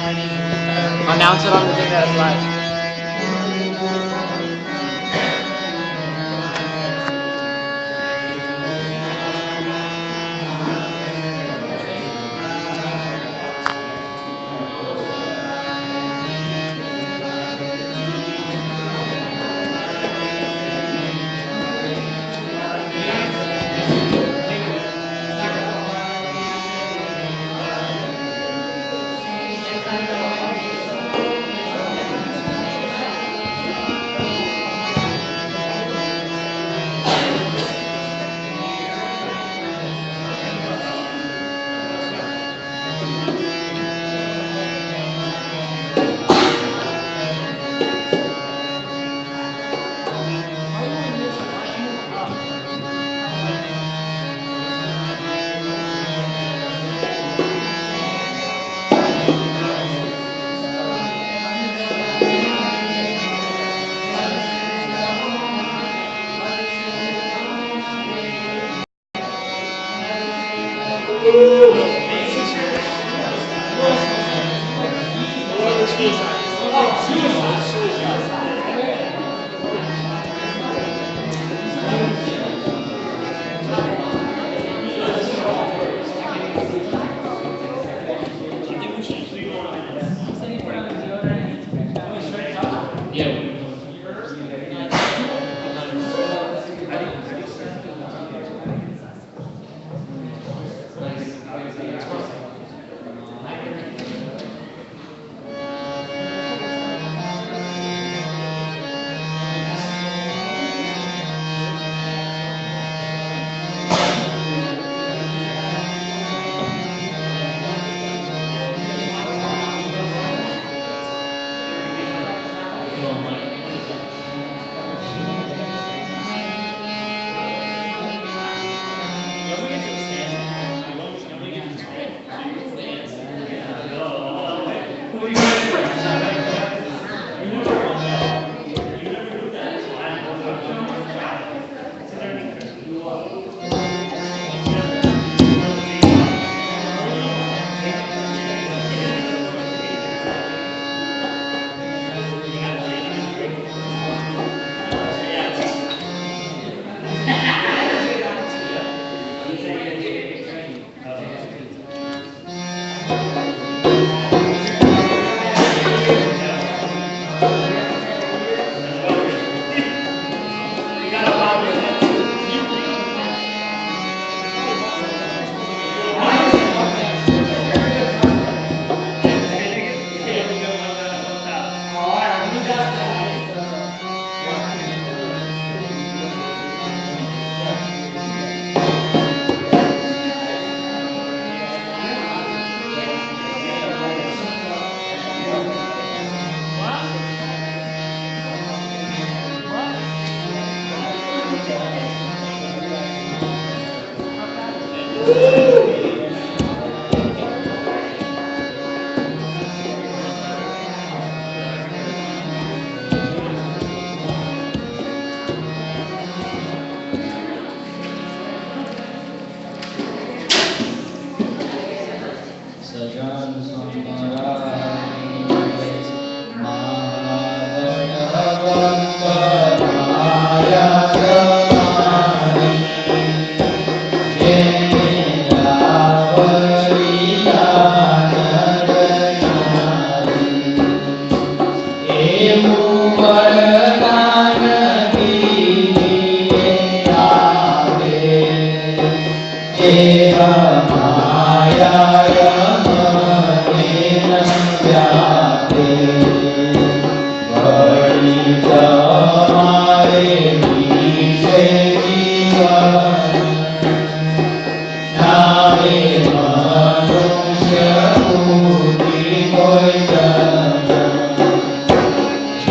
Announce it on the thing that's live.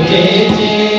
Jai Jai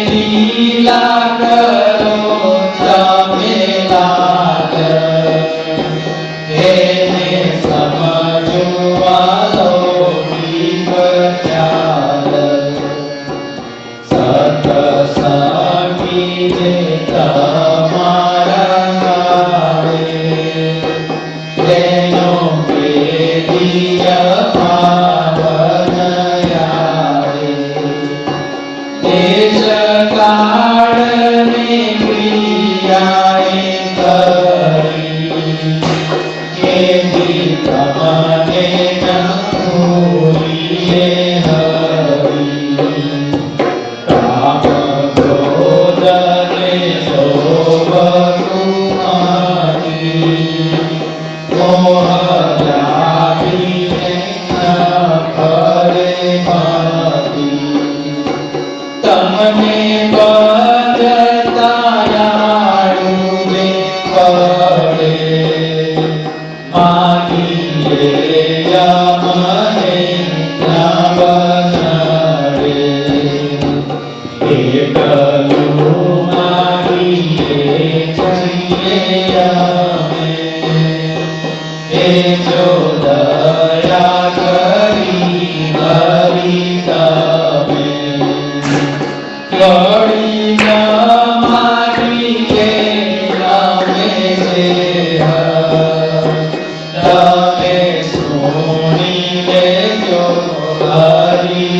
Hare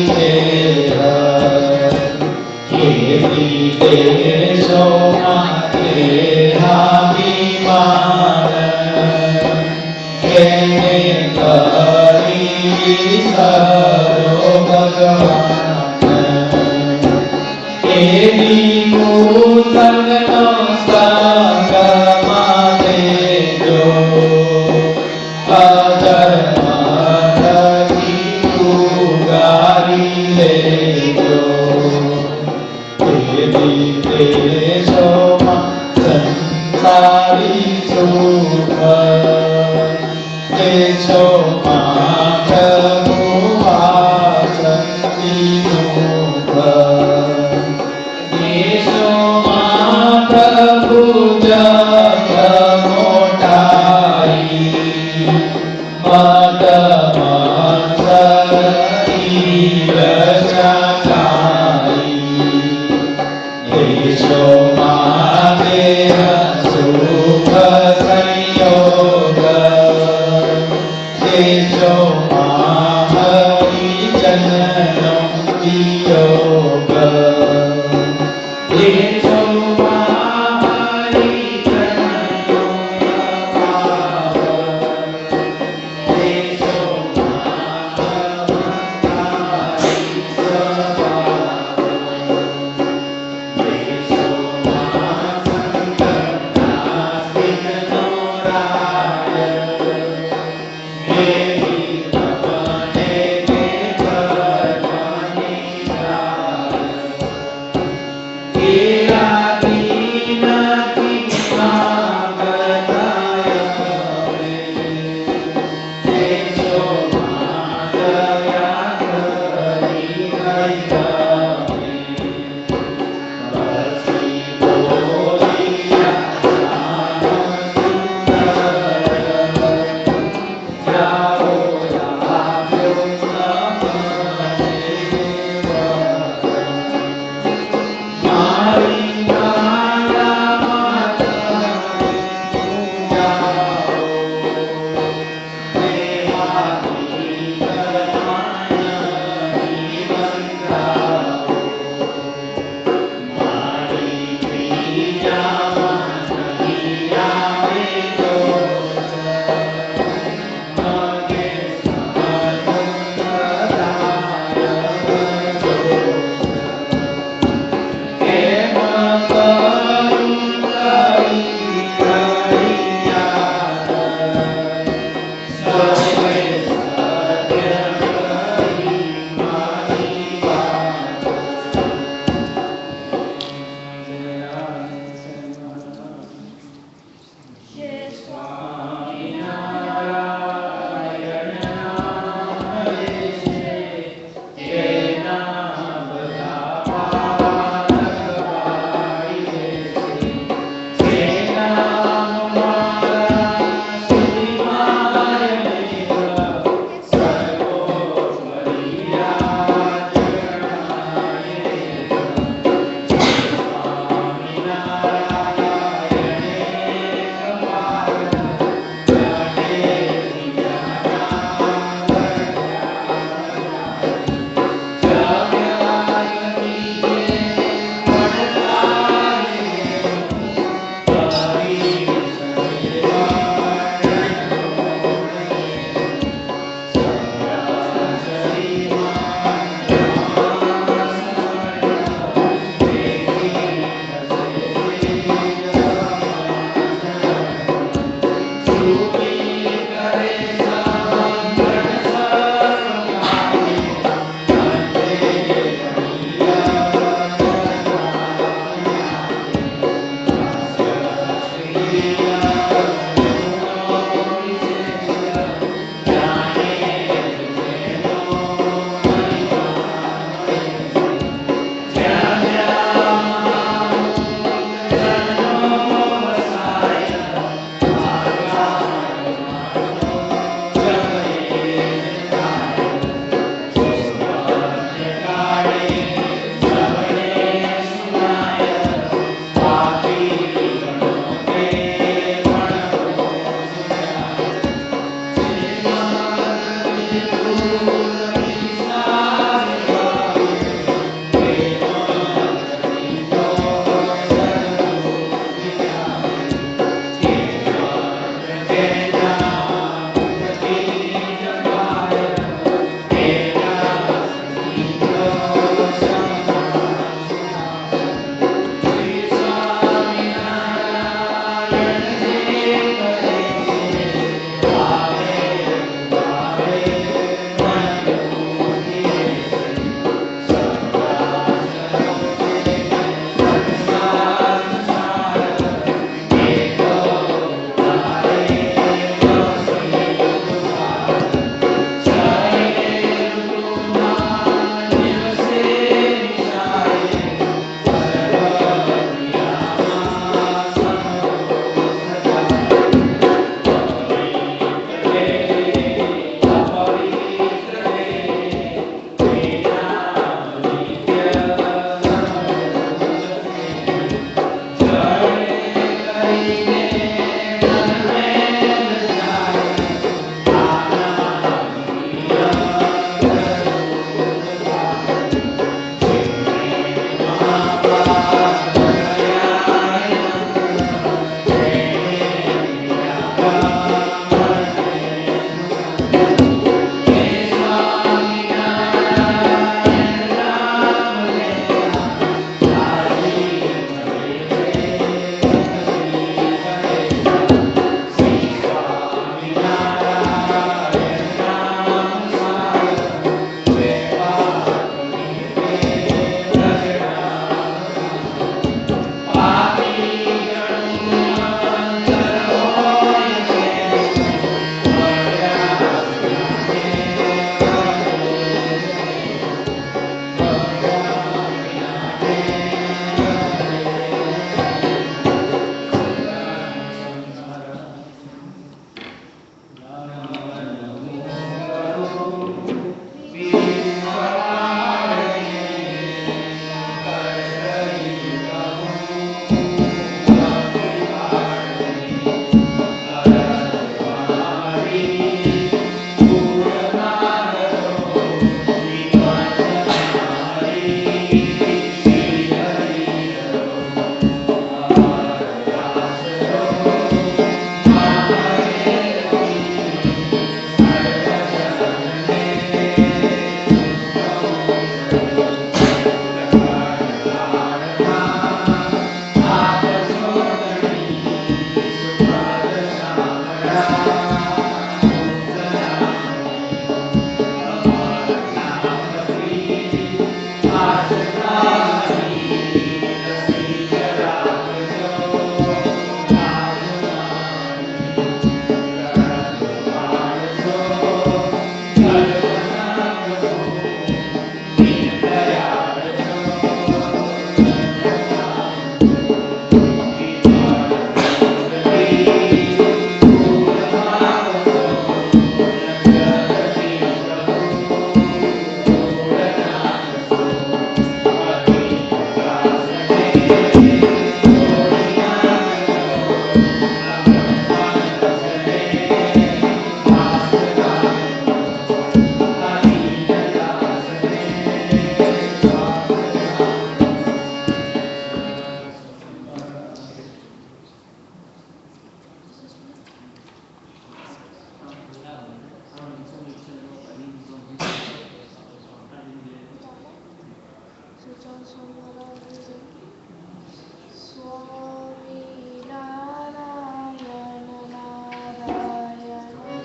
Swami Narayana Narayana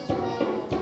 Swami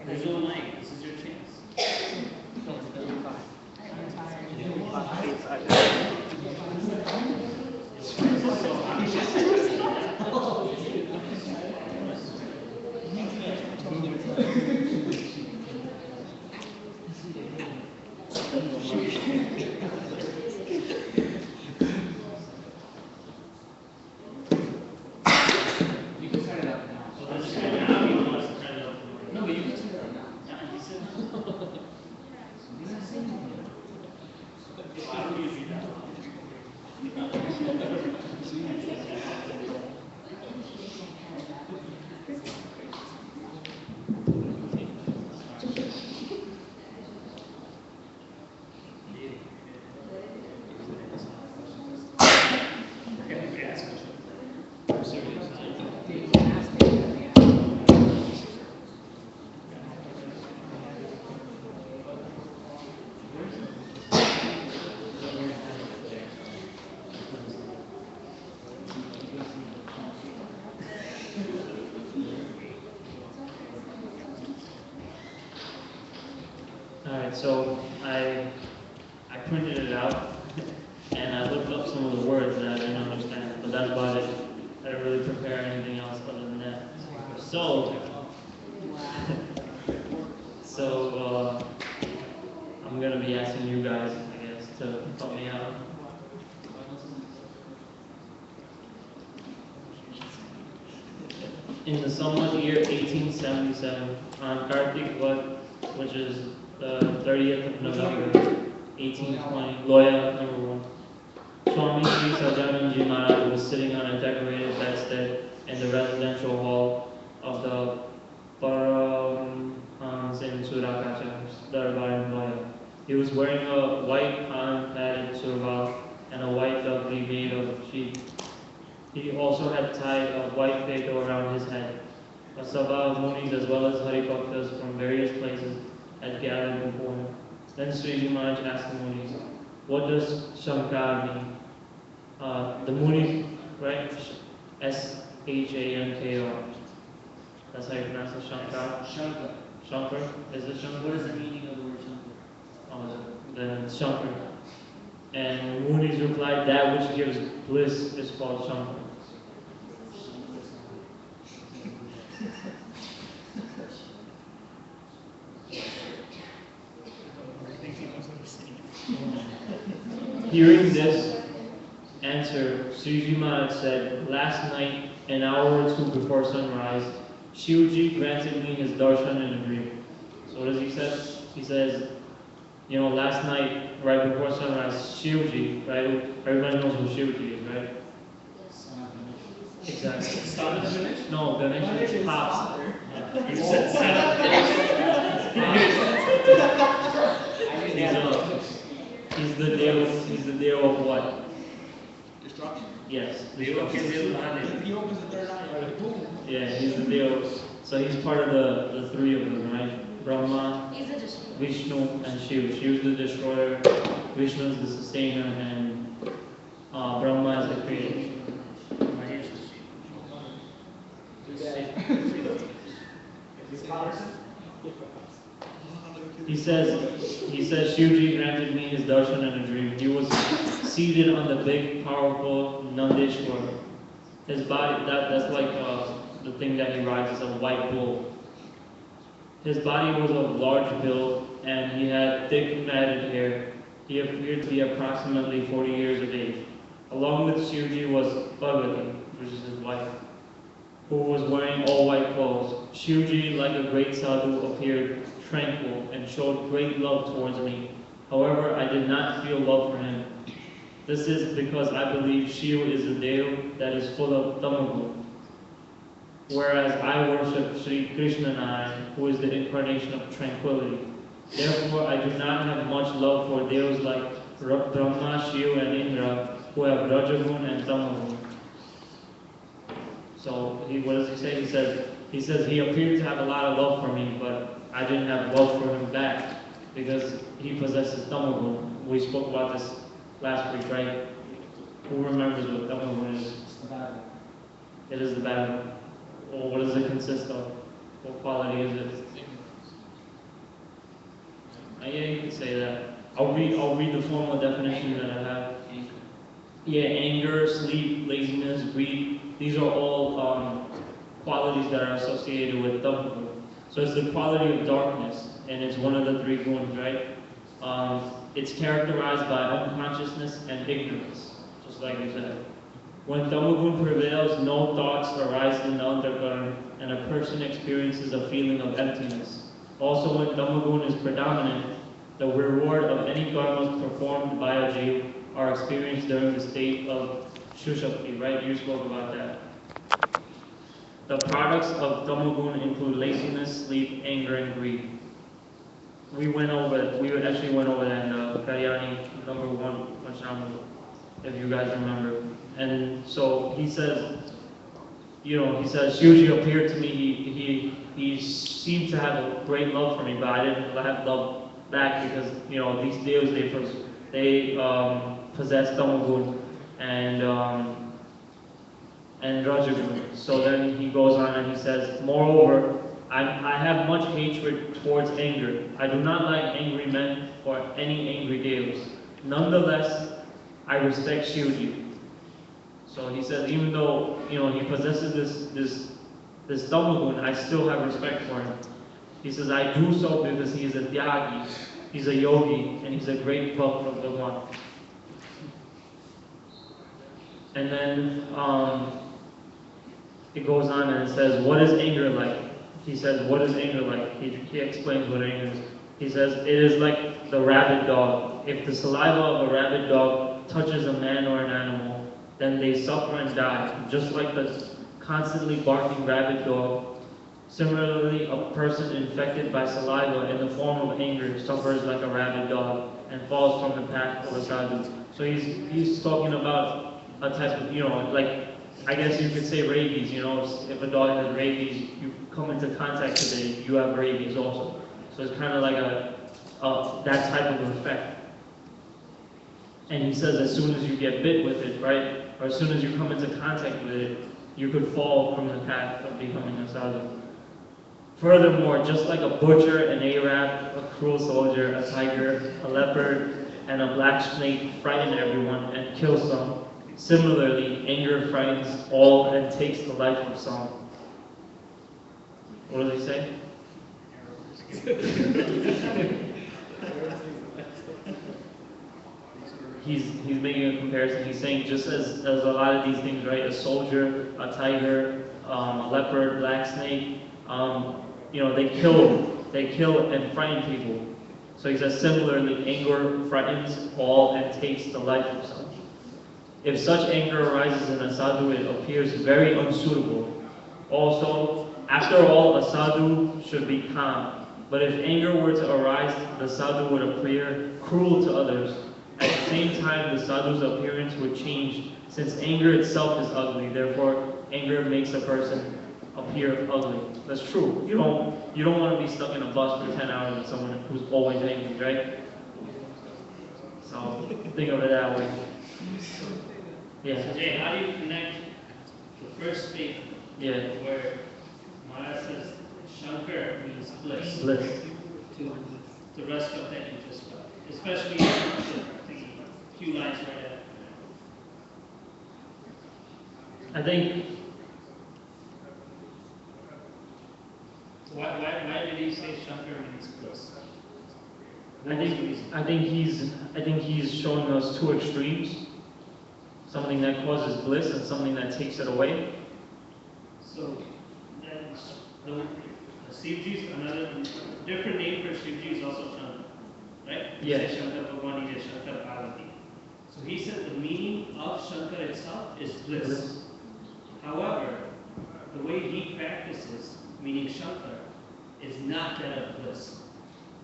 There's no mic. This is your chance. You can turn it up now. So let's turn it up. You want us to turn it up? No, but you can turn it up now. Yeah, he said. I don't usually do that. Alright, so I printed it out and I looked up some of the words that I didn't understand, but that's about it. I didn't really prepare anything else other than that. So, I'm gonna be asking you guys, I guess, to help me out. In the somewhat year 1877, on Kartik Vat, which is the 30th of November, 1820, Loya number 1. Swami Sri Sajananji Maharaj was sitting on a decorated bedstead in the residential hall of the Paramhans in Surakachar's Darbar in Loya. He was wearing a white padded surval and a white doublet made of sheep. He also had tied a white pego around his head. A sabha of munis as well as haribhaktas from various places had gathered before him. Then Sriji Maharaj asked the munis, "What does Shankar mean?" The munis, right? Shankar. That's how you pronounce it, Shankar. Shankar. Shankar? Is it Shankar? What is the meaning of the word Shankar? Then it's Shankar. And Munis replied, "That which gives bliss is called Shankar." Hearing this answer, Sriji Maharaj said, "Last night, an hour or two before sunrise, Shivji granted me his darshan in a dream." So what does he say? He says, last night, right before sunrise, Shivji, right? Everybody knows who Shivji is, right? Exactly. Son of Ganesh? No, Ganesh is pops. You said He's the dev of what? Destruction. Yes. He opens the third eye. Yeah, he's the dev. So he's part of the three of them, right? Brahma, He's a destroyer. Vishnu, and Shiva. Shiva's the destroyer, Vishnu is the sustainer, and Brahma is the creator. He says Shivji granted me his darshan in a dream. He was seated on the big, powerful Nandeshwar. His body, that's like the thing that he rides is a white bull. His body was of large build, and he had thick matted hair. He appeared to be approximately 40 years of age. Along with Shivji was Parvati, which is his wife, who was wearing all white clothes. Shivji, like a great sadhu, appeared tranquil and showed great love towards me. However, I did not feel love for him. This is because I believe Shiva is a dev that is full of tamagun, whereas I worship Sri Krishna Narayan, who is the incarnation of tranquility. Therefore, I do not have much love for devas like Brahma, Shiva, and Indra, who have Rajagun and Tamagun. So, what does he say? He says he appeared to have a lot of love for me, but I didn't have love for him back because he possesses Tamagun. We spoke about this last week, right? Who remembers what Tamagun is? It is the bad one. Well, what does it consist of? What quality is it? Yeah, you could say that. I'll read the formal definition that I have. Yeah, anger, sleep, laziness, greed. These are all qualities that are associated with Dhamma. So it's the quality of darkness, and it's one of the three guns, right? It's characterized by unconsciousness and ignorance, just like you said. When Tamagun prevails, no thoughts arise in the undercurrent, and a person experiences a feeling of emptiness. Also, when Tamagun is predominant, the reward of any karmas performed by a jiva are experienced during the state of Shushakti, right? You spoke about that. The products of Tamagun include laziness, sleep, anger, and greed. We actually went over that in Karyani number 1, Vaishnavi, if you guys remember. And so he says, he says, Shuji appeared to me, he seemed to have a great love for me, but I didn't have love back because, these devas, they possess Tamagun and Rajagun. So then he goes on and he says, moreover, I have much hatred towards anger. I do not like angry men or any angry devas. Nonetheless, I respect Shivji. So he says, even though he possesses this Tamagun, I still have respect for him. He says, I do so because he is a Tyagi, he's a yogi, and he's a great bhakt of Bhagwan. And then it goes on and it says, what is anger like? He says, what is anger like? He explains what anger is. He says, it is like the rabid dog. If the saliva of a rabid dog touches a man or an animal, then they suffer and die, just like the constantly barking rabid dog. Similarly, a person infected by saliva in the form of anger suffers like a rabid dog and falls from the path of a sadhu. So he's talking about a type of, like, I guess you could say rabies, if a dog has rabies, you come into contact with it, you have rabies also. So it's kind of like that type of effect. And he says as soon as you get bit with it, right, or as soon as you come into contact with it, you could fall from the path of becoming a sadhu. Furthermore, just like a butcher, an Arab, a cruel soldier, a tiger, a leopard, and a black snake frighten everyone and kill some, similarly, anger frightens all and takes the life of some. What does he say? He's making a comparison. He's saying just as a lot of these things, right? A soldier, a tiger, a leopard, black snake, they kill and frighten people. So he says similarly, anger frightens all and takes the life of some. If such anger arises in a sadhu, it appears very unsuitable. Also, after all, a sadhu should be calm. But if anger were to arise, the sadhu would appear cruel to others. At the same time, the sadhu's appearance would change, since anger itself is ugly. Therefore, anger makes a person appear ugly. That's true. You don't want to be stuck in a bus for 10 hours with someone who's always angry, right? So think of it that way. Yeah. So Jay, how do you connect the first statement where Maharaj says Shankar means bliss to the rest of that you just got, especially the few lines right after. I think. Why did he say Shankar means bliss? I think he's showing us two extremes. Something that causes bliss and something that takes it away. So the Shivji, another different name for Shivji is also Shankar, right? Yes. Shankar Bhagwan, he is Shankar Parvati. So he said the meaning of Shankar itself is bliss. However, the way he practices, meaning Shankar, is not that of bliss.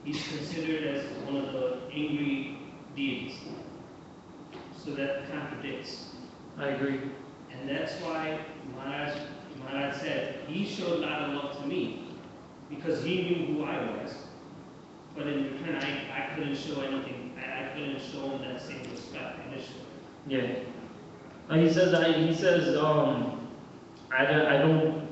He's considered as one of the angry deities. So that contradicts. I agree. And that's why Maharaj said, he showed a lot of love to me because he knew who I was. But in return, I couldn't show anything. I couldn't show him that same respect initially. Yeah. He says I don't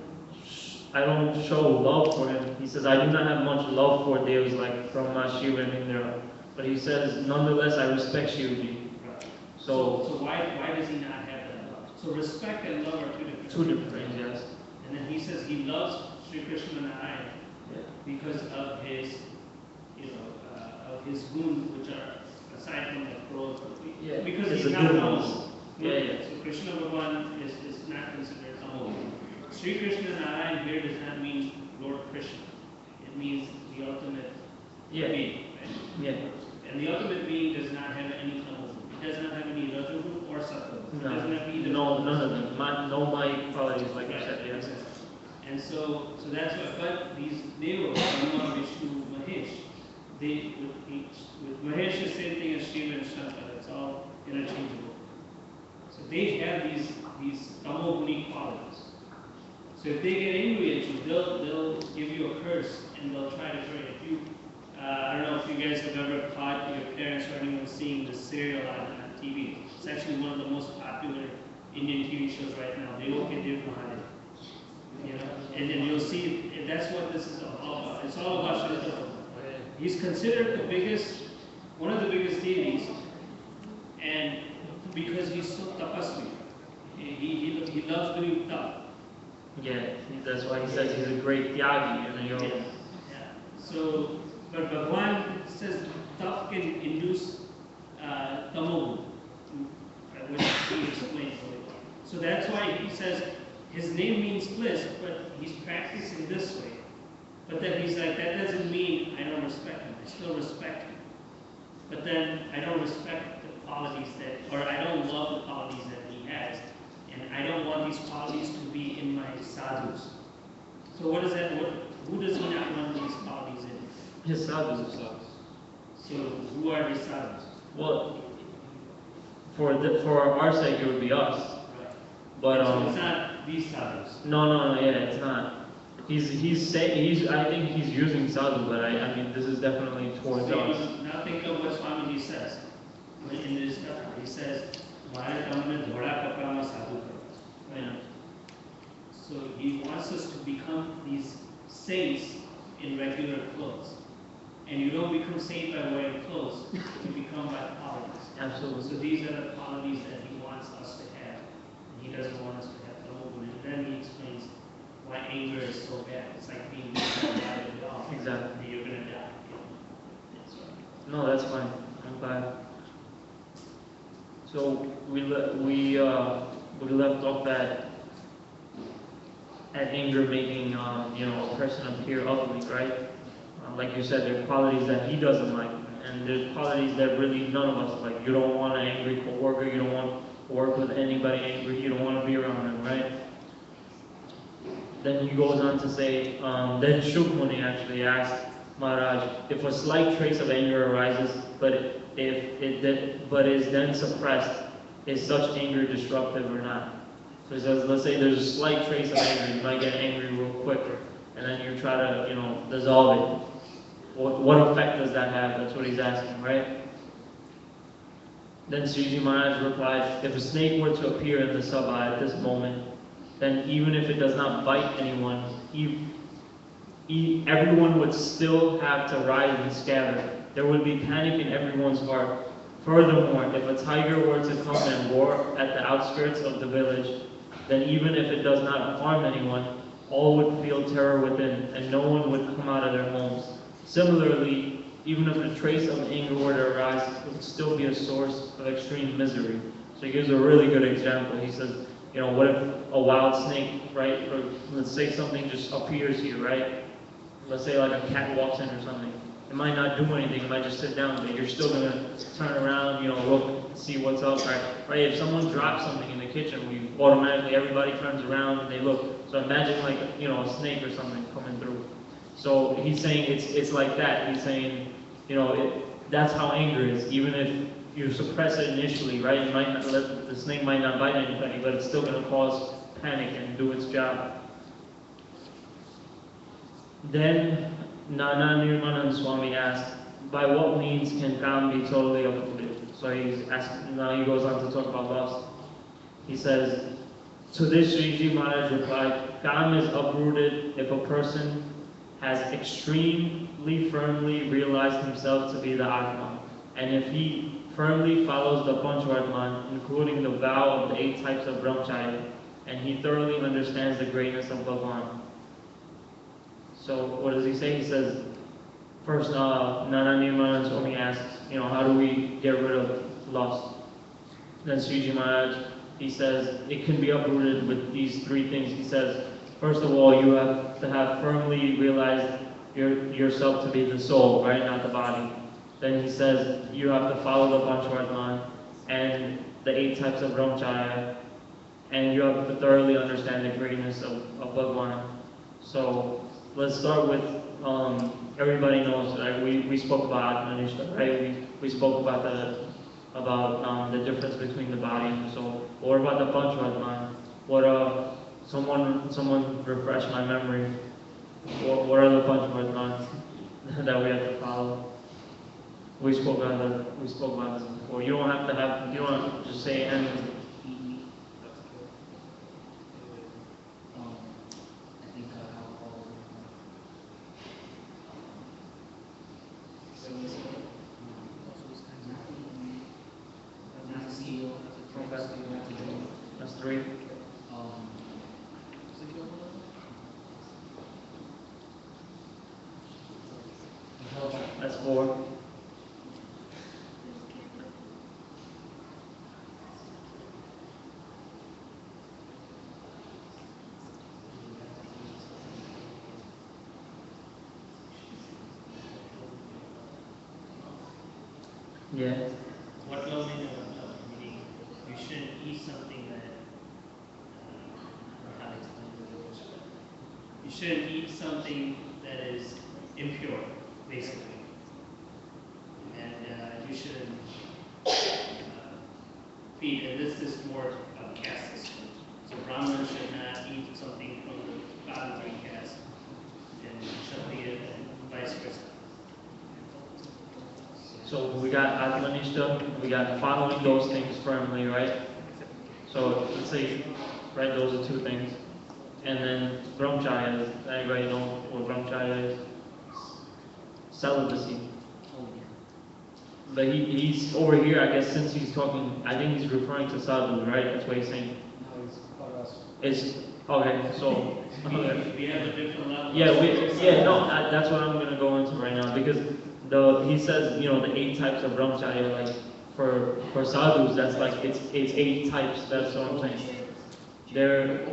I don't show love for him. He says, I do not have much love for Deus like from Shiva and Indra. But he says, nonetheless, I respect Shivaji. Right. So why does he not have that love? So respect and love are two different things, yes. And then he says he loves Sri Krishna Narayan Yeah. because of his, of his guns, which are aside from the growth. Yeah. Because It's he's the not good Tamogun. ones. Yeah. So Krishna Bhagavan is not considered Tamogun. Sri Krishna Narayan here does not mean Lord Krishna. It means the ultimate Yeah. being. Right? Yeah. And the ultimate being does not have any Tamogun. It does not have any Rajagun or Sattvagun. It doesn't have either. No, none of them. No my qualities, like you said, yes. And so that's why, but these devas, Brahma, Vishnu, Mahesh, with Mahesh the same thing as Shiva and Shankara, it's all interchangeable. So they have these tamoguni qualities. So if they get angry at you, they'll give you a curse and they'll try to hurt you. If you, I don't know if you guys have ever caught your parents or anyone seeing the serial on TV. It's actually one of the most popular Indian TV shows right now. They will get Mahadev. You know, and then you'll see that's what this is all about. It's all about Shankara. He's considered one of the biggest deities, and because he's so tapasvi, he loves doing tap. Yeah, that's why he says he's a great tyagi and a yogi. Yeah. So, but Bhagwan says tap can induce tamogun, which he explains. So that's why he says his name means bliss, but he's practicing this way. But then he's like, that doesn't mean I don't respect him. I still respect him. But then I don't respect the qualities or I don't love the qualities that he has. And I don't want these qualities to be in my sadhus. So what is that? Who does he not want these qualities in? His sadhus. So who are his sadhus? Well, for our sake, it would be us. Right. But So it's not these sadhus. No, yeah, it's not. I think he's using sadhu, but I mean, this is definitely towards So us. now think of what Swamiji says. In this stuff, he says, "Mara kamne dhoda kapda mein sadhu karo." Yeah. So he wants us to become these saints in regular clothes. And you don't become saint by wearing clothes, you become by qualities. Absolutely. So these are the qualities that he wants us to have. And he doesn't want us to have tamogun. And then he explains why anger is so bad. It's like being bad at the dog. Exactly. And you're going to die. That's right. No, that's fine. I'm glad. So we left off at anger making a person appear ugly, right? Like you said, there are qualities that he doesn't like, and there's qualities that really none of us like. You don't want an angry coworker. You don't want to work with anybody angry. You don't want to be around them, right? Then he goes on to say, then Shukmuni actually asked Maharaj, if a slight trace of anger arises, but is then suppressed, is such anger destructive or not? So he says, let's say there's a slight trace of anger, you might get angry real quick, and then you try to, dissolve it. What effect does that have? That's what he's asking, right? Then Sriji Maharaj replied, if a snake were to appear in the sabha at this moment, then even if it does not bite anyone, everyone would still have to rise and scatter. There would be panic in everyone's heart. Furthermore, if a tiger were to come and roar at the outskirts of the village, then even if it does not harm anyone, all would feel terror within, and no one would come out of their homes. Similarly, even if a trace of anger were to arise, it would still be a source of extreme misery. So he gives a really good example. He says, what if a wild snake, right, or let's say something just appears here, right? Let's say like a cat walks in or something. It might not do anything, it might just sit down, but you're still going to turn around, look, see what's up, right? If someone drops something in the kitchen, everybody turns around and they look. So imagine like, a snake or something coming through. So he's saying it's like that. He's saying, that's how anger is. Even if you suppress it initially, right? The snake might not bite anybody, but it's still going to cause panic and do its job. Then Nana Nirmanand Swami asked, by what means can Kam be totally uprooted? So he's asking, now he goes on to talk about lust. He says, To this, Sriji Maharaj replied, Kam is uprooted if a person has extremely firmly realized himself to be the Atman, and if he firmly follows the Panchvartman, including the vow of the 8 types of brahmacharya, and he thoroughly understands the greatness of Bhagavan. So what does he say? He says, first, Nana Nirmanand Swami asks, how do we get rid of lust? Then Sriji Maharaj, he says, it can be uprooted with these 3 things. He says, first of all, you have to have firmly realized yourself to be the soul, right, not the body. Then he says, you have to follow the Panchvartman and the 8 types of brahmacharya, and you have to thoroughly understand the greatness of Bhagavan. So let's start with, everybody knows, right? We spoke about Atmanishta, right? We spoke about the difference between the body and the soul. What about the Panchvartman? What someone refresh my memory. What are the Panchvartmans that we have to follow? We spoke about this before. You don't have to just say anything. I think alcohol. Not steal. That's 3. That's 4. Yeah. What no meaning meaning you shouldn't eat something that how to explain it? You shouldn't eat something that is impure, basically. And you shouldn't feed, and this is more of a caste system. So Brahmins should not eat something from the bottom 3 caste, and Kshatriya and vice versa. So we got Atmanishta, we got following those things firmly, right? So let's say, right, those are 2 things. And then brahmacharya, everybody know what brahmacharya is? Celibacy. But he's over here, I guess, since he's talking, I think he's referring to sadhu, right? That's what he's saying. No, it's for us. It's, okay, so. We have a different level. That's what I'm going to go into right now, because he says, the 8 types of brahmacharya, like, for sadhus, that's like, it's 8 types, that's what I'm saying. They're,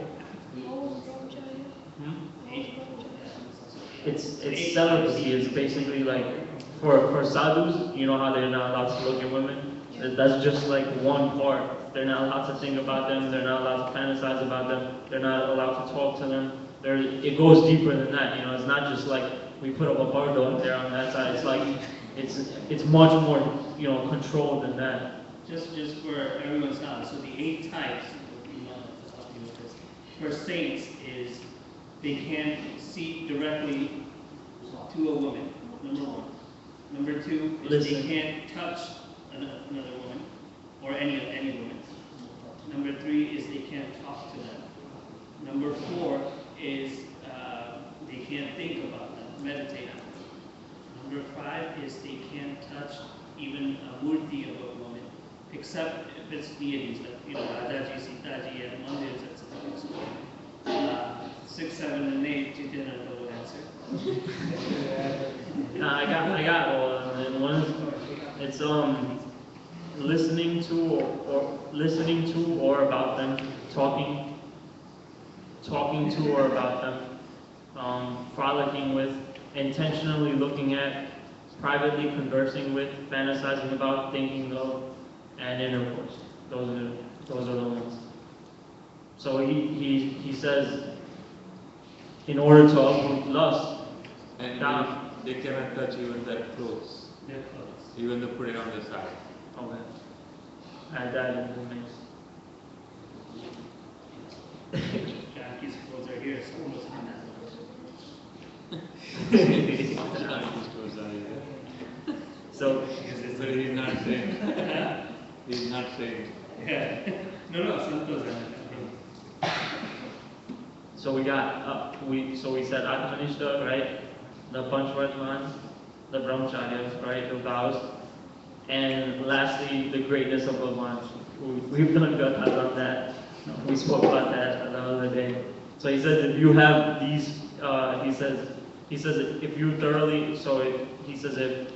it's celibacy, it's basically like, for sadhus, you know how they're not allowed to look at women? That's just like one part. They're not allowed to think about them, they're not allowed to fantasize about them, they're not allowed to talk to them. It goes deeper than that, it's not just like, we put up a bardo there on that side, it's like, it's much more, controlled than that. Just for everyone's knowledge, so the 8 types for saints is they can't see directly to a woman, number 1. Number 2 is they can't touch another woman or any woman. Number 3 is they can't talk to them. Number 4 is they can't think about them, meditate on them. Number 5 is they can't touch even a murti of a woman, except if it's deities, like, Radhaji, Sitaji, and mandirs, that's a different story. 6, 7, and 8, you didn't know what answer. I got all of them. And one is, it's listening to or about them, talking to or about them, frolicking with, intentionally looking at, privately conversing with, fantasizing about, thinking of, and intercourse. Those are the ones. So he says, in order to uproot lust, and they cannot touch even their clothes, Their clothes. even to put it on the side. okay, add that in the mix. Jackie's clothes are here, so almost on that. So But he's not saying. He's not saying. Yeah. No, some clothes are like that. So we got, so we said Atmanishta, right? The Panchvartman, the Brahmacharya, right? The vows. And lastly, the greatness of Bhagwan. We've done gathas on that. We spoke about that the other day. So he says if you have these, he says if you thoroughly, he says if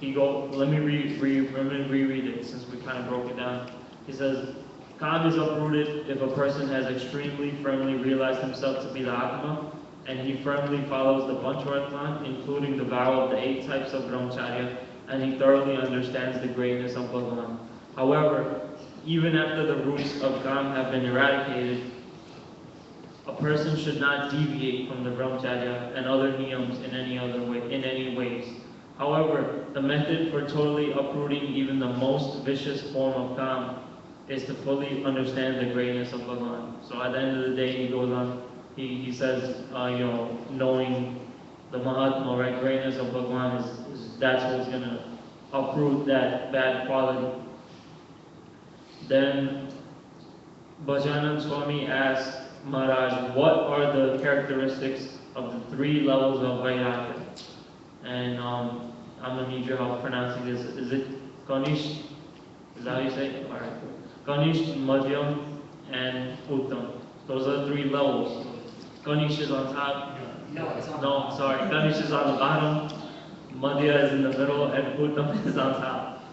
let me reread it since we kind of broke it down. He says, Kam is uprooted if a person has extremely firmly realized himself to be the Atma, and he firmly follows the Panchvartman, including the vow of the 8 types of Brahmacharya, and he thoroughly understands the greatness of Bhagavan. However, even after the roots of Kam have been eradicated, a person should not deviate from the Brahmacharya and other niyams in any ways. However, the method for totally uprooting even the most vicious form of Kam is to fully understand the greatness of Bhagavan. So at the end of the day, he goes on, he says, knowing the Mahatma, right, greatness of Bhagavan that's what's going to uproot that bad quality. Then Bhajanand Swami asked Maharaj, what are the characteristics of the 3 levels of Vairagya? And I'm going to need your help pronouncing this. Is it Kanish? Is that how you say it? Alright. Kanish, Madhyam, and Uttam. Those are the 3 levels. Kanish is on top. No, it's on. No, sorry. Kanish is on the bottom. Madhya is in the middle, and Uttam is on top.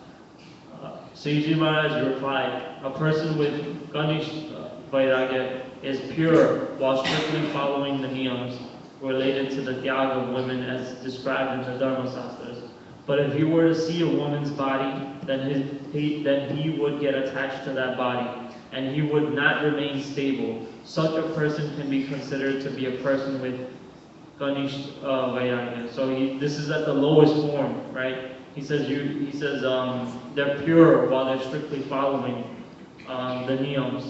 Sriji Maharaj replied, a person with Kanish Vairagya is pure while strictly following the niyams related to the tyag of women as described in the Dharma Sastras. But if he were to see a woman's body, then he would get attached to that body, and he would not remain stable. Such a person can be considered to be a person with Kanish Vairagya. So this is at the lowest form, right? He says they're pure while they're strictly following the niyams.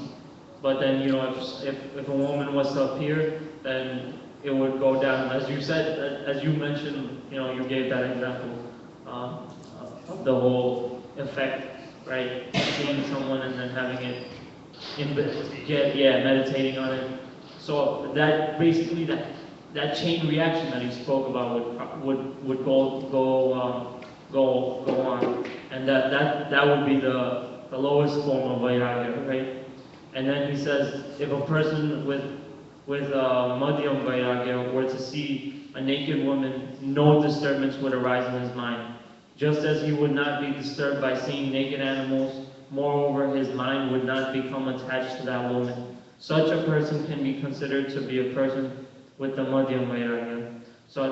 But then, if a woman was to appear, then it would go down. As you said, as you mentioned, you gave that example of the whole effect, right? Seeing someone and then having it, meditating on it. So that basically that chain reaction that he spoke about would go on, and that would be the lowest form of vairagya, right? And then he says, if a person with madhyam vairagya were to see a naked woman, no disturbance would arise in his mind. Just as he would not be disturbed by seeing naked animals, moreover, his mind would not become attached to that woman. Such a person can be considered to be a person with the madhyam vairagya. So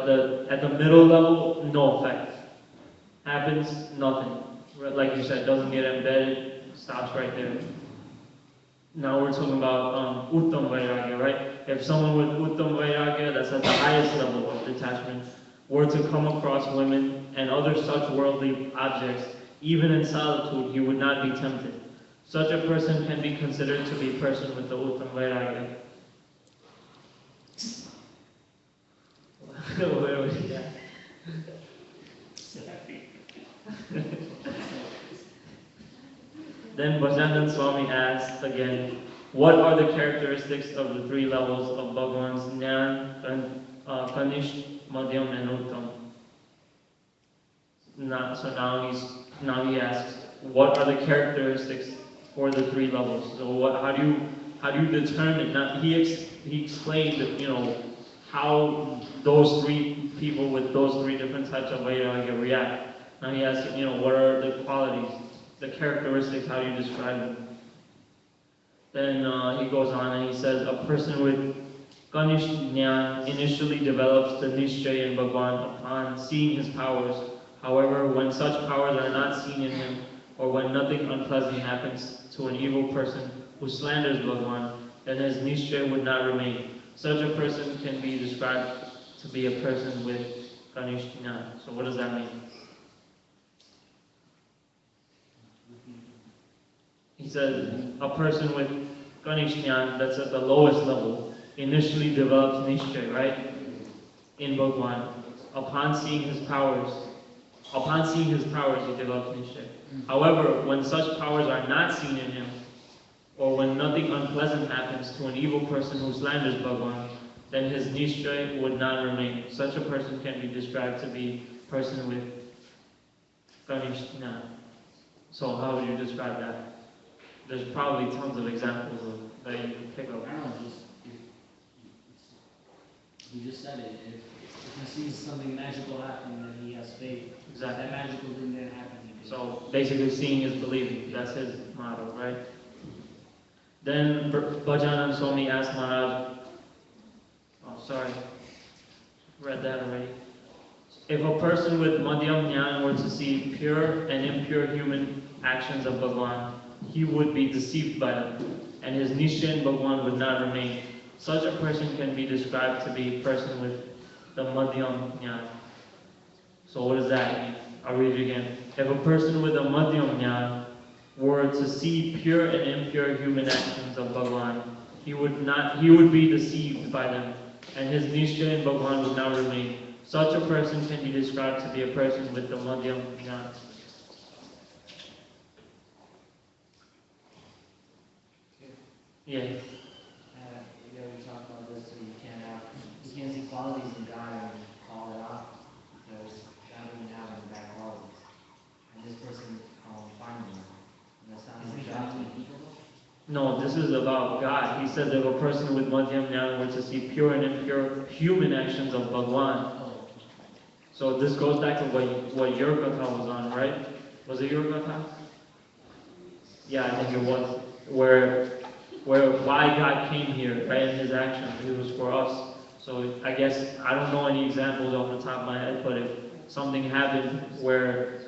at the middle level, no effect. Happens, nothing. Like you said, doesn't get embedded, stops right there. Now we're talking about Uttam Vairagya, right? If someone with Uttam Vairagya, that's at the highest level of detachment, were to come across women and other such worldly objects, even in solitude, he would not be tempted. Such a person can be considered to be a person with the Uttam Vairagya. Where was he at? Then Bhajanand Swami asked again, what are the characteristics of the 3 levels of Bhagavan's Jnana, Kanish, Madhyam, and Uttam? So now he asks, what are the characteristics for the 3 levels? So how do you determine? Now he explained how those 3 people with those 3 different types of vairagya react. Now he asks, what are the qualities, the characteristics, how do you describe them? Then he goes on and he says, a person with Kanish Jnana initially develops the Nishchay in Bhagavan upon seeing his powers. However, when such powers are not seen in him, or when nothing unpleasant happens to an evil person who slanders Bhagavan, then his Nishchay would not remain. Such a person can be described to be a person with Kanish Jnana. So what does that mean? He says, a person with Kanish Jnana, that's at the lowest level, initially develops Nishchay, right? In Bhagavan. Upon seeing his powers, he develops Nishchay. However, when such powers are not seen in him, or when nothing unpleasant happens to an evil person who slanders Bhagwan, then his nishchay would not remain. Such a person can be described to be a person with kanishna. So how would you describe that? There's probably tons of examples that you can pick I up. don't know, just, you just said it, if he sees something magical happening, then he has faith. If Exactly. that magical thing didn't happen, he did. So basically seeing is believing. That's his motto, right? Then Bhajanand Swami asked Maharaj, oh sorry, read that already. If a person with Madhyam Jnana were to see pure and impure human actions of Bhagwan, he would be deceived by them, and his Nishtay in Bhagwan would not remain. Such a person can be described to be a person with the Madhyam Jnana. So what does that mean? I'll read it again. If a person with a Madhyam Jnana were to see pure and impure human actions of Bhagwan, he would be deceived by them, and his Nishtay in Bhagwan would not remain. Such a person can be described to be a person with the Madhyam Jnana. Yeah. Yeah, we talked about this, so you can't see qualities in God and call it out, because God doesn't have any bad qualities. And this person, finds them. And that's not Isn't his God job. doing evil though? No, this is about God. He said that if a person with Madhyam Jnana were to see pure and impure human actions of Bhagwan. Oh, So this goes back to what your Gatha was on, right? Was it your Gatha? Yeah, I think it was. Where why God came here, right, in his actions, it was for us. So I guess, I don't know any examples off the top of my head, but if something happened where,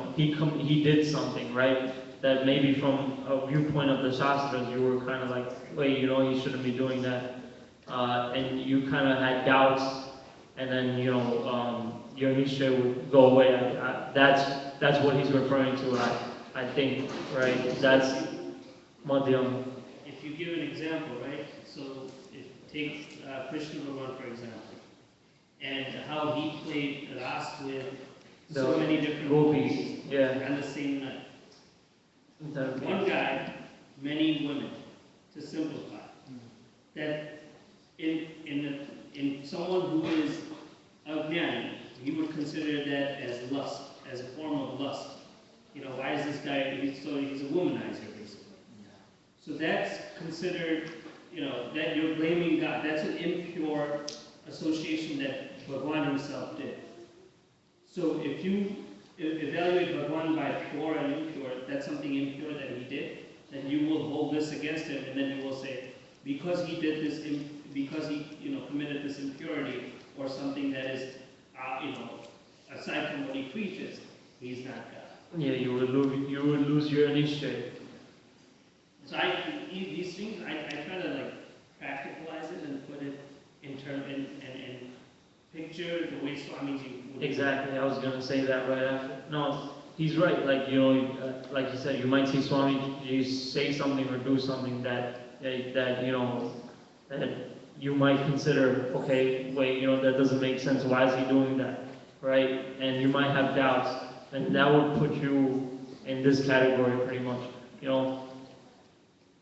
he did something, right, that maybe from a viewpoint of the Shastras, you were kind of like, wait, he shouldn't be doing that. And you kind of had doubts, and then, your Nishtay would go away. That's what he's referring to, I think, right? That's Madhyam. If you give an example, right? So take Krishna Bhagavan for example, and how he played Ras with so The many different gopis, gopis yeah. on the same night. The- One guy, many women, to simplify. That in someone who is ajnani, he would consider that as lust, as a form of lust. Why is this guy? He's a womanizer basically. So that's considered, that you're blaming God. That's an impure association that Bhagwan himself did. So if you evaluate Bhagwan by pure and impure, that's something impure that he did, then you will hold this against him, and then you will say, because he did this, because he committed this impurity or something that is, aside from what he preaches, he's not God. Yeah, you would lose your Nishtay. So these things, I try to like practicalize it and put it in and picture the way Swamiji would. Exactly, I was gonna say that right after. No, he's right. Like like you said, you might see Swamiji say something or do something that you might consider, okay, wait, that doesn't make sense. Why is he doing that, right? And you might have doubts, and that would put you in this category pretty much.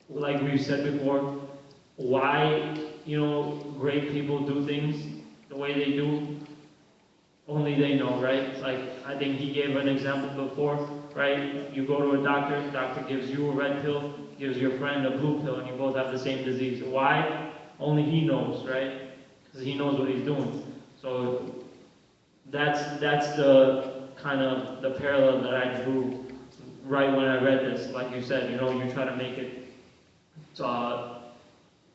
Like we've said before, why great people do things the way they do, only they know, right? Like I think he gave an example before, right? You go to a doctor gives you a red pill, gives your friend a blue pill, and you both have the same disease. Why? Only he knows, right? Because he knows what he's doing. So that's the kind of the parallel that I drew right when I read this. Like you said, you try to make it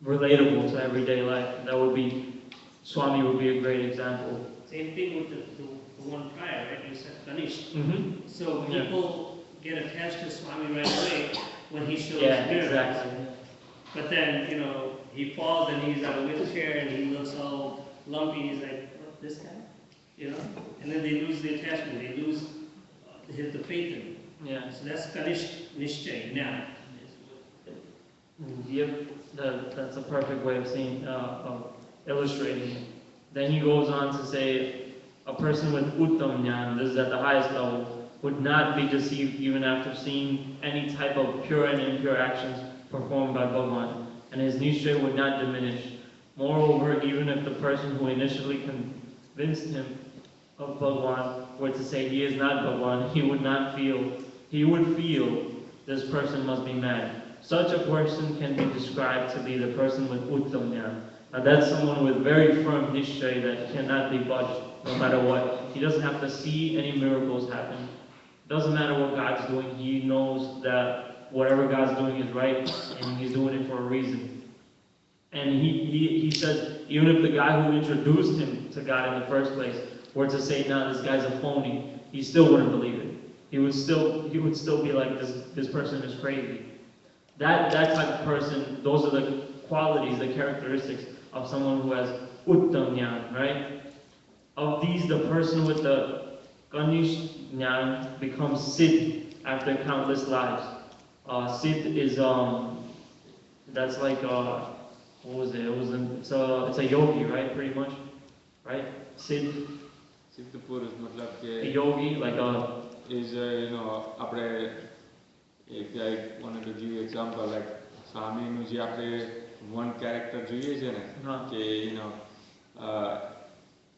relatable to everyday life. That would be, Swami would be a great example. Same thing with the one prior, right? You said Ganesh. Mm-hmm. So Yeah. people get attached to Swami right away when he shows Yeah, miracles. exactly. But then, he falls and he's on a wheelchair and he looks all lumpy. He's like, what, this guy? And then they lose the attachment. They lose the faith in him. Yeah. So that's Kanish Nishchay now. Yep, that's a perfect way of illustrating it. Then he goes on to say, a person with Uttam Jnana, this is at the highest level, would not be deceived even after seeing any type of pure and impure actions performed by Bhagwan, and his Nishchay would not diminish. Moreover, even if the person who initially convinced him of Bhagwan were to say he is not Bhagwan, he would feel this person must be mad. Such a person can be described to be the person with Uttam Jnana. Now that's someone with very firm Nishchay that cannot be budged no matter what. He doesn't have to see any miracles happen. Doesn't matter what God's doing, he knows that whatever God's doing is right and he's doing it for a reason. And he said, even if the guy who introduced him to God in the first place were to say, no, this guy's a phony, he still wouldn't believe it. He would still be like, this person is crazy. That type of person, those are the qualities, the characteristics of someone who has Uttam Jnana, right? Of these, the person with the Kanish Jnana becomes Siddh after countless lives. Siddh is, that's like, what was it? It's a yogi, right? Pretty much, right? Siddh. Siddh Purush, matlab A ke yogi, like a. is આપણે wanted to give example like સ્વામીનું જે આપણે one character જોઈએ છે ને કે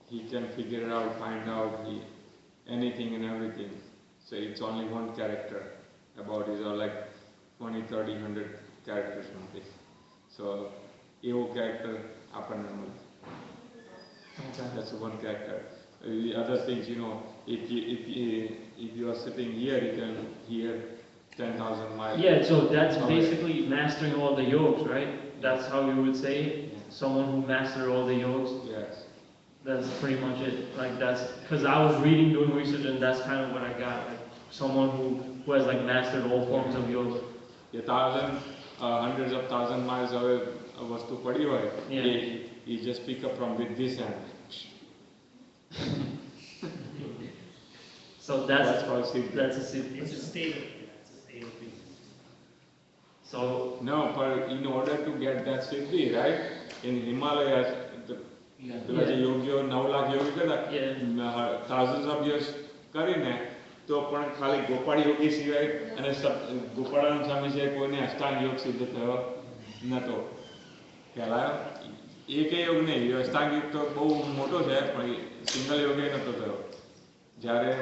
he can figure it out, find out anything and everything. So it's only one character about his like 20, 30, 100 characters something. So એવું character આપણને મળે. That's one character. The other things, if you are sitting here, you can hear 10,000 miles. Yeah, so that's basically mastering all the yogas, right? That's how you would say it? Yeah. Someone who mastered all the yogas? Yes. That's pretty much it. Like that's, because I was reading, doing research, and that's kind of what I got. Like someone who has like mastered all forms of yoga. Hundreds of thousand miles away વસ્તુ પડી હોય, Yeah. he just pick up from with this hand. So that's called Siddhi. That's a Siddhi. It's a state of being. So no, but in order to get that Siddhi, right? In Himalayas, પેલા જે યોગીઓ 9 લાખ યોગી કરતા thousands of years કરીને તો પણ ખાલી ગોપાળ યોગી સિવાય અને ગોપાળાના સ્વામી સિવાય કોઈને અષ્ટાંગ યોગ સિદ્ધ થયો નતો. પહેલા એકે યોગ નહીં, અષ્ટાંગ યોગ તો બહુ મોટો છે પણ સિંગલ યોગે નતો થયો. જ્યારે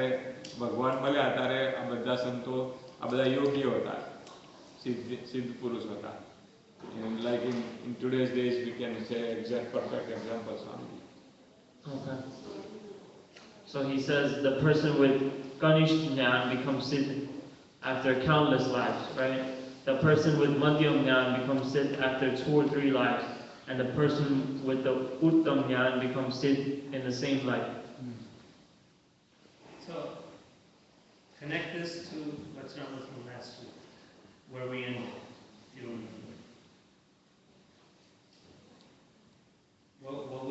ભગવાન મળ્યા ત્યારે આ બધા સંતો, આ બધા યોગીઓ હતા, સિદ્ધ પુરુષ હતા. And like in today's days, we can say exact perfect examples on it. Okay. So he says the person with Kanish Jnana becomes Siddh after countless lives, right? The person with Madhyam Jnana becomes Siddh after 2 or 3 lives. And the person with the Uttam Jnana becomes Siddh in the same life. So, connect this to what's not with from last week, where we ended. What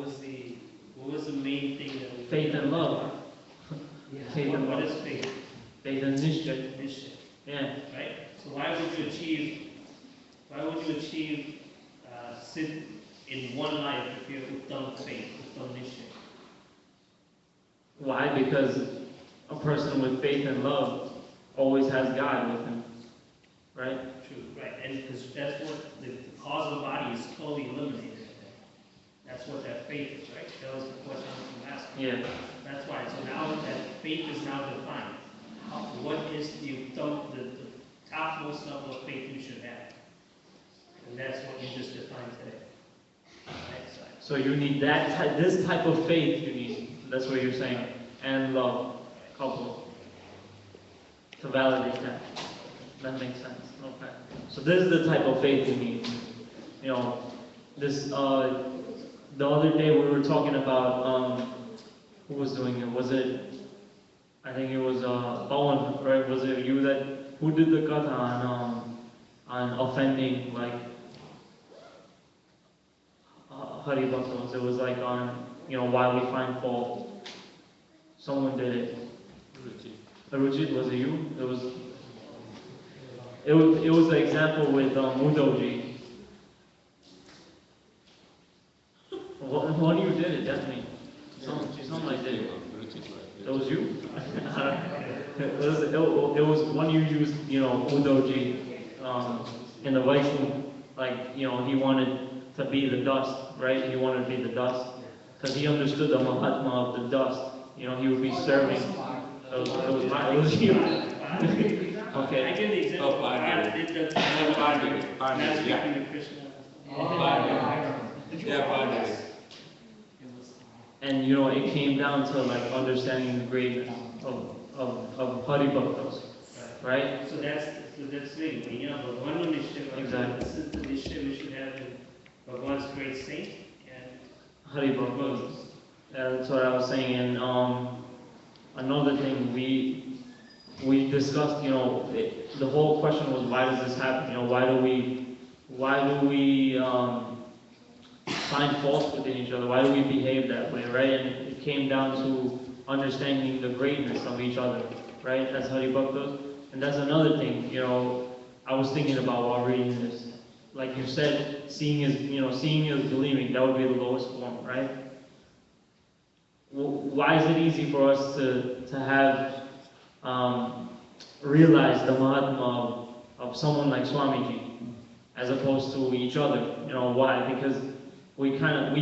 was the main thing that we... Faith and love. Yeah. Faith and What love. is faith? Faith and Nishchay. Nishchay. Yeah. Right? So why would you achieve Siddh in one life if you have Uttam faith, Uttam Nishchay? Why? Because a person with faith and love always has God with him, right? True, right. And because that's what the cause of the body is totally eliminated. That's what that faith is, right? That was the question from last week. Yeah. That's why. So now that faith is now defined. What is the topmost level of faith you should have? And that's what you just defined today. Next slide. So you need this type of faith you need. That's what you're saying. And love, couple. To validate that. That makes sense. Okay. So this is the type of faith you need. This, the other day we were talking about, who was doing it? Was it, I think it was Pawan, right? Was it you who did the katha on offending, like, Hari Bhaktas? It was like on, why we find fault. Someone did it. Ruchit, was it you? It was the example with Uddhavji. One of you did it, definitely. Something like that. which is like. It was you? It was when you used, Udoji, in the Viking, like, he wanted to be the dust, right? He wanted to be the dust. Because he understood the Mahatma of the dust. He would be serving. It was you. Okay. I give the example. Oh, Pandey. I did the Pandey, last yeah. week in Krishna. Yeah, Pandey. And it came down to like understanding the greatness of Hari Bhaktas, right? So that's it. Bhagwan Nishya. Exactly. This is the Nishya we should have in Bhagwan's great saint. And Hari Bhaktas. That's what I was saying. And another thing we discussed, the whole question was, why does this happen? Why do we find faults within each other? Why do we behave that way, right? And it came down to understanding the greatness of each other, right? As Hari Bhaktas. And that's another thing, I was thinking about while reading this. Like you said, seeing is believing. That would be the lowest form, right? Why is it easy for us to have realized the Mahatma of someone like Swamiji as opposed to each other? Why? Because we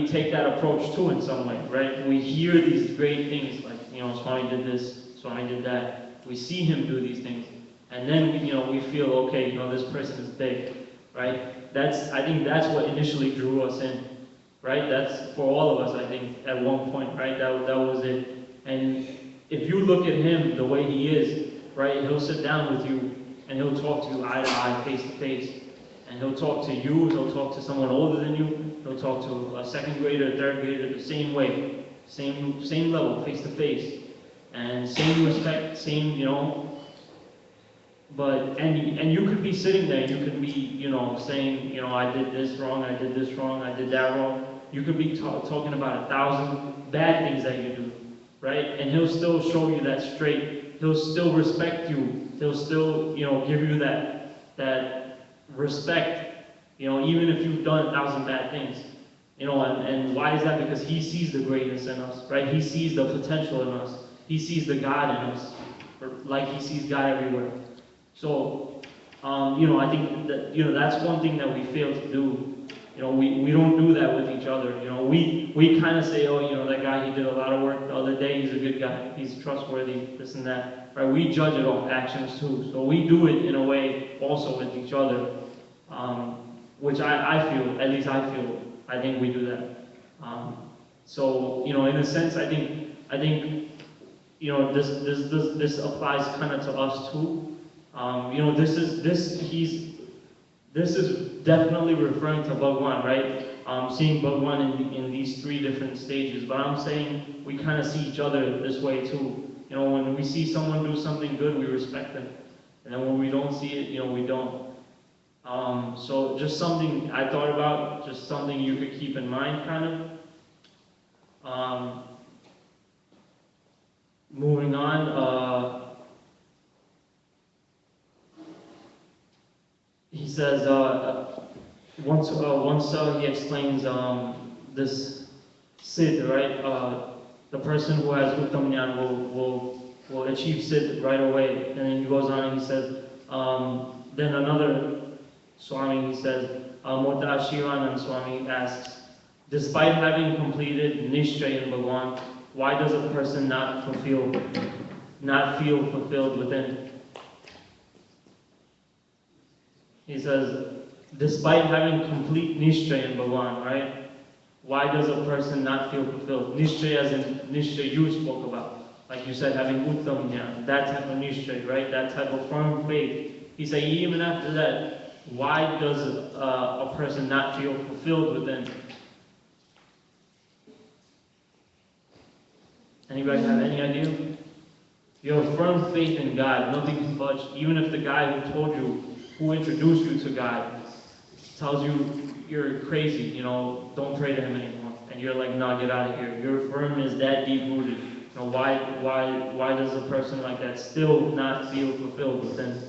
take that approach too in some way, right? We hear these great things like, Swami did this, Swami did that. We see him do these things. And then, we feel, okay, this person is big, right? I think that's what initially drew us in, right? That's for all of us, I think, at one point, right? That was it. And if you look at him the way he is, right, he'll sit down with you and he'll talk to you eye to eye, face to face. And he'll talk to you, he'll talk to someone older than you, he'll talk to a second grader, third grader, the same way, same level, face to face. And same respect, same, and you could be sitting there, you could be, saying, I did this wrong, I did this wrong, I did that wrong. You could be talking about 1,000 bad things that you do, right? And he'll still show you that straight. He'll still respect you. He'll still, give you that respect, even if you've done 1,000 bad things. And why is that? Because he sees the greatness in us, right? He sees the potential in us. He sees the God in us, like he sees God everywhere. So, I think that, that's one thing that we fail to do. We don't do that with each other. We kind of say, oh, that guy, he did a lot of work the other day, he's a good guy, he's trustworthy, this and that. Right? We judge it off actions too. So we do it in a way also with each other, which I feel, at least I think we do that. So, in a sense, I think this applies kind of to us too. This is definitely referring to Bhagwan, right? Seeing Bhagwan in these three different stages. But I'm saying we kind of see each other this way too. When we see someone do something good, we respect them. And then when we don't see it, we don't. So just something I thought about, just something you could keep in mind, kind of. Moving on, he says, once he explains this Siddh, right? The person who has Uttam Jnana will achieve Siddh right away. And then he goes on and he says, then another Swami, he says, Mota Shivanand Swami asks, despite having completed Nishchay in Bhagwan, why does a person not feel fulfilled within? He says, despite having complete Nishchay in Bhagwan, right? Why does a person not feel fulfilled? Nishchay as in Nishchay you spoke about. Like you said, having Uttam Jnana, that type of Nishchay, right? That type of firm faith. He said, even after that, why does a person not feel fulfilled within? Anybody have any idea? You have firm faith in God, nothing can budge. Even if the guy who told you, who introduced you to God, tells you you're crazy, don't pray to him anymore. And you're like, nah, get out of here. Your firm is that deep rooted. Why does a person like that still not feel fulfilled within?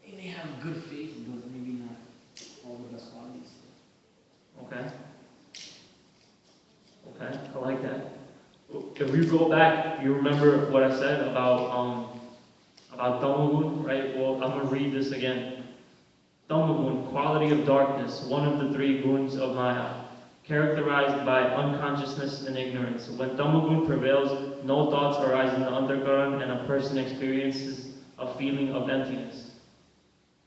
They may have good faith, but maybe not all the best qualities. Okay. Okay, I like that. if you go back, you remember what I said about Tamagun, right? Well, I'm gonna read this again. Tamagun, quality of darkness, one of the three guns of Maya, characterized by unconsciousness and ignorance. When Tamagun prevails, no thoughts arise in the undercurrent, and a person experiences a feeling of emptiness.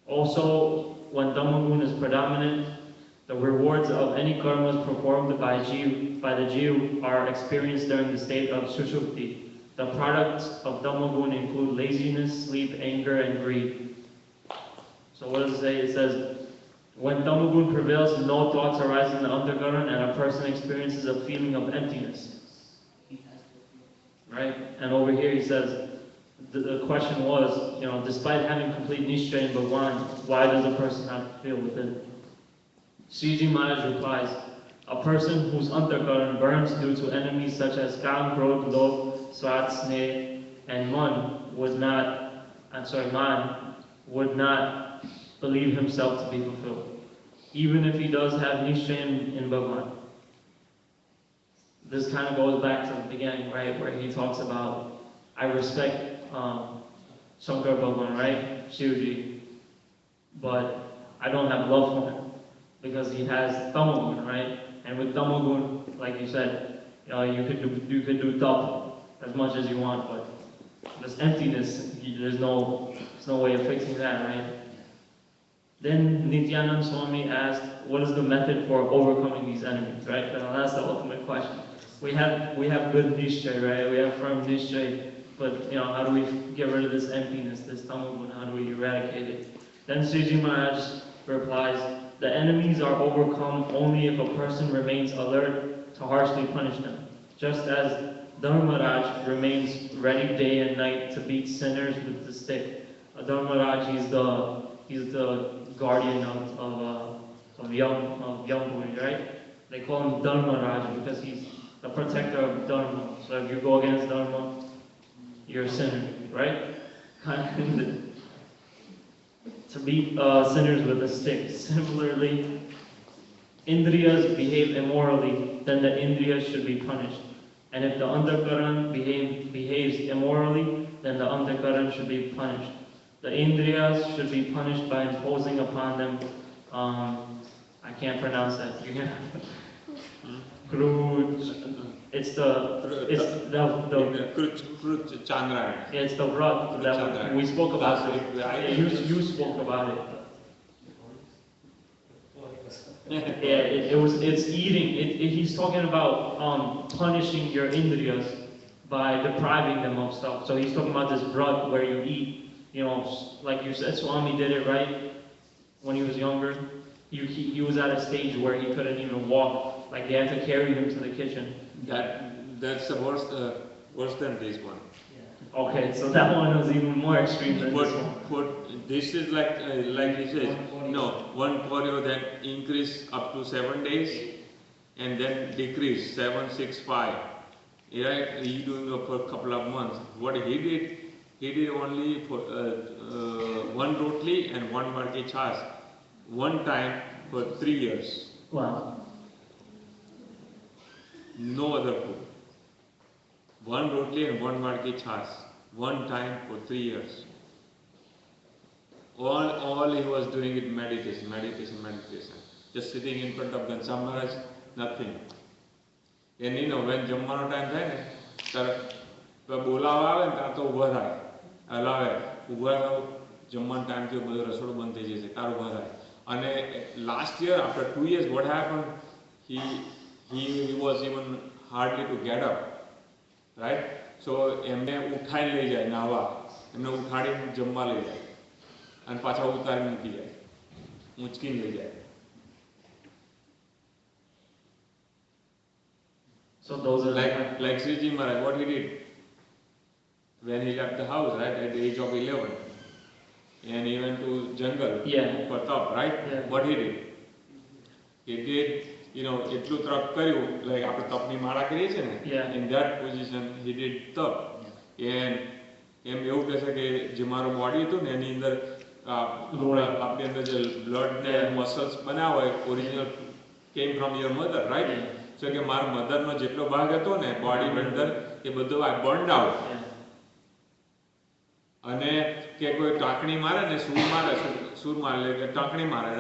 Also, when Tamagun is predominant, the rewards of any karmas performed by the Jew are experienced during the state of Sushupti. The products of Tamagun include laziness, sleep, anger, and greed. So what does it say? It says, when Tamagun prevails, no thoughts arise in the undercurrent, and a person experiences a feeling of emptiness. Right? And over here he says, the question was, despite having complete Nishcha in Bhagwan, why does a person not feel within? Sriji Maharaj replies, a person whose antarkaran burns due to enemies such as Kam, Krodh, Lobh, Swat, Sneh, and Man would not believe himself to be fulfilled, even if he does have Nishcha in Bhagwan. This kind of goes back to the beginning, right, where he talks about, I respect Shankar Bhagwan, right, Shivji, but I don't have love for him, because he has Tamagun, right? And with Tamagun, like you said, you could do tap as much as you want, but this emptiness, there's no way of fixing that, right? Then Nityanand Swami asked, what is the method for overcoming these enemies, right? That's the ultimate question. We have good Nishchay, right? We have firm Nishchay, but how do we get rid of this emptiness, this Tamagun? How do we eradicate it? Then Sriji Maharaj replies, the enemies are overcome only if a person remains alert to harshly punish them. Just as Dharmaraj remains ready day and night to beat sinners with the stick. Dharmaraj, he's the guardian of young boys, right? They call him Dharmaraj because he's the protector of Dharma. So if you go against Dharma, you're a sinner, right? To beat sinners with a stick. Similarly, Indriyas behave immorally, then the Indriyas should be punished. And if the Antakaran behaves immorally, then the Antakaran should be punished. The Indriyas should be punished by imposing upon them, I can't pronounce that. It's the vrat that we spoke about it. You spoke about it. It's eating. He's talking about punishing your indriyas by depriving them of stuff. So he's talking about this vrat where you eat. Like you said, Swami did it right when he was younger. He was at a stage where he couldn't even walk. Like they had to carry him to the kitchen. That's worse than this one. Yeah. Okay, so that one was even more extreme than this one. This is like he says, one poryo then increase up to 7 days and then decrease 7, 6, 5. Right? He doing it for a couple of months. What he did only for one rotli and one marke chas, one time for 3 years. Wow. No other food. One rotli and one marke chas, one time for 3 years. All he was doing is meditation. Just sitting in front of Ghanshyam Maharaj, nothing. And when Jammano time થાય ત્યારે બોલાવા આવે ને ત્યારે તો ઊભા થાય હલાવે ઊભા થાવ જમવાનો ટાઈમ થયો બધું રસોડું બંધ થઈ જશે તારું ઊભા થાય અને last year after 2 years what happened, he was even hardly to get up, right? So એમને ઉઠાઈને લઈ જાય નાહવા, એમને ઉઠાડીને જમવા લઈ જાય અને પાછા ઉતારી મૂકી જાય, ઊંચકીને લઈ જાય. So those are like Sriji Maharaj, what he did when he left the house, right, at the age of 11, and he went to jungle for tap, right? Yeah. What he did, એટલું તપ કર્યું, like આપણે તપની માળા કરીએ છીએ ને, in that position he did tap. And એમ એવું કહે છે કે જે મારું બોડી હતું ને એની અંદર આપણી અંદર જે બ્લડ ને મસલ્સ બન્યા હોય original came from your mother, right? So કે મારા મધરનો જેટલો ભાગ હતો ને બોડીની અંદર એ બધો આ બર્ન્ડ આઉટ. અને કે કોઈ ટાંકણી મારે ને સૂર મારે કે ટાંકણી મારે